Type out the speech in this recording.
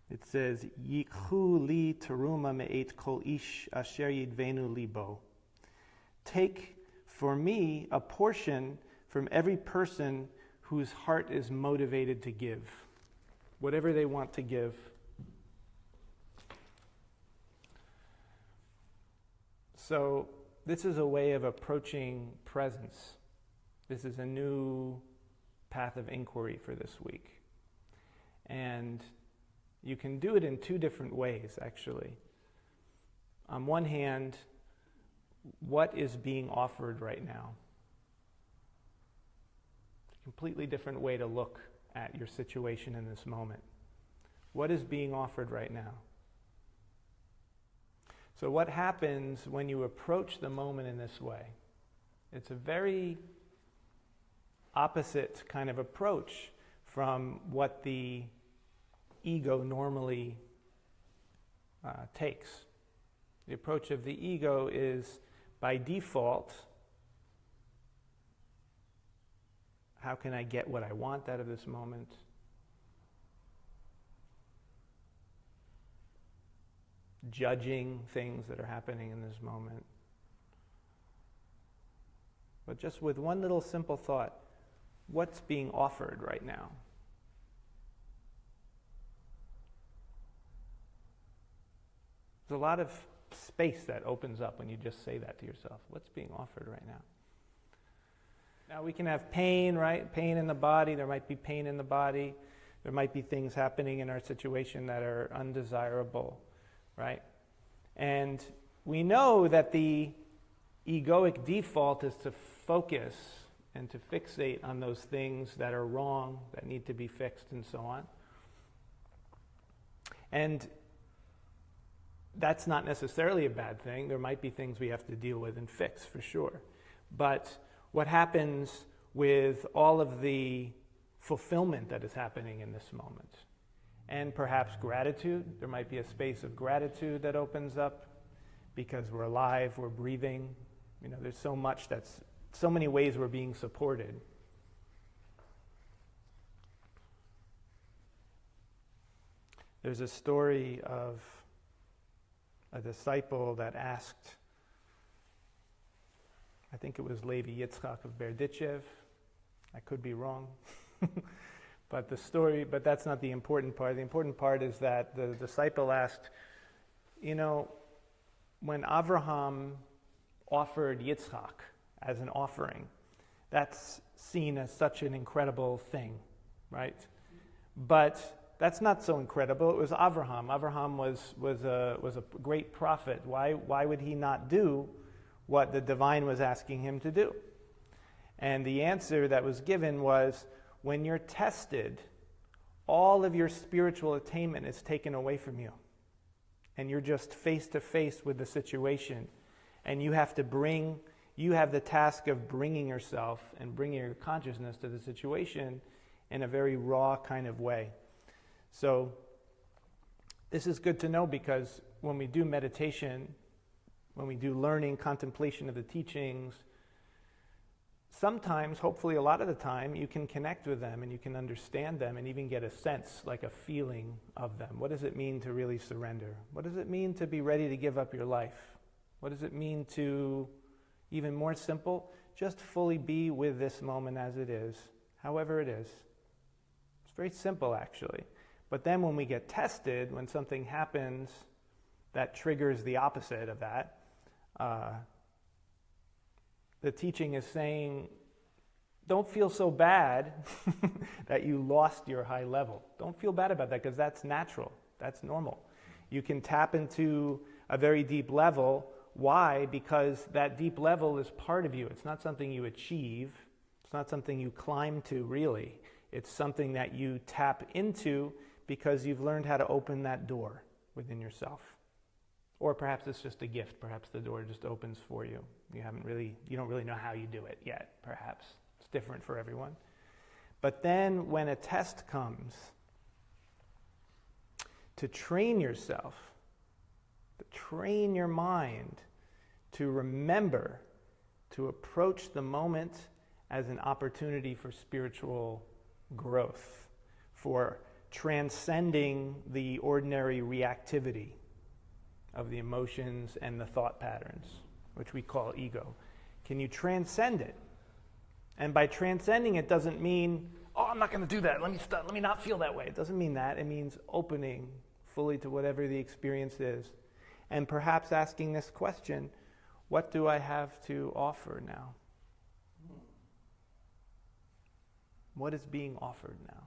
It says, Yikhu li terumah me'et kol ish asher yidvenu libo. Take for me a portion from every person whose heart is motivated to give. Whatever they want to give. So this is a way of approaching presence. This is a new path of inquiry for this week. And you can do it in two different ways, actually. On one hand, what is being offered right now? It's a completely different way to look at your situation in this moment. What is being offered right now? So what happens when you approach the moment in this way? It's a very opposite kind of approach from what the ego normally takes. The approach of the ego is, by default, how can I get what I want out of this moment? Judging things that are happening in this moment. But just with one little simple thought, what's being offered right now? There's a lot of space that opens up when you just say that to yourself. What's being offered right now? Now we can have pain, right? Pain in the body. There might be pain in the body. There might be things happening in our situation that are undesirable, right? And we know that the egoic default is to focus and to fixate on those things that are wrong, that need to be fixed, and so on. And that's not necessarily a bad thing. There might be things we have to deal with and fix, for sure. But what happens with all of the fulfillment that is happening in this moment? And perhaps gratitude. There might be a space of gratitude that opens up because we're alive, we're breathing. You know, there's so many ways we're being supported. There's a story of a disciple that asked, I think it was Levi Yitzchak of Berdichev. I could be wrong. But that's not the important part. The important part is that the disciple asked, you know, when Avraham offered Yitzchak as an offering, that's seen as such an incredible thing, right? But that's not so incredible. It was Avraham. Avraham was a great prophet. Why would he not do what the divine was asking him to do? And the answer that was given was, when you're tested, all of your spiritual attainment is taken away from you. And you're just face to face with the situation. And you have the task of bringing yourself and bringing your consciousness to the situation in a very raw kind of way. So this is good to know, because when we do meditation, when we do learning, contemplation of the teachings, sometimes, hopefully a lot of the time, you can connect with them and you can understand them and even get a sense, like a feeling of them. What does it mean to really surrender? What does it mean to be ready to give up your life? What does it mean to, even more simple, just fully be with this moment as it is, however it is? It's very simple, actually. But then when we get tested, when something happens that triggers the opposite of that, the teaching is saying, don't feel so bad that you lost your high level. Don't feel bad about that, because that's natural. That's normal. You can tap into a very deep level. Why? Because that deep level is part of you. It's not something you achieve. It's not something you climb to, really. It's something that you tap into because you've learned how to open that door within yourself. Or perhaps it's just a gift. Perhaps the door just opens for you. You don't really know how you do it yet, perhaps. It's different for everyone. But then when a test comes, to train yourself, to train your mind to remember to approach the moment as an opportunity for spiritual growth, for transcending the ordinary reactivity of the emotions and the thought patterns, which we call ego? Can you transcend it? And by transcending it doesn't mean, oh, I'm not going to do that. Let me not feel that way. It doesn't mean that. It means opening fully to whatever the experience is. And perhaps asking this question, what do I have to offer now? What is being offered now?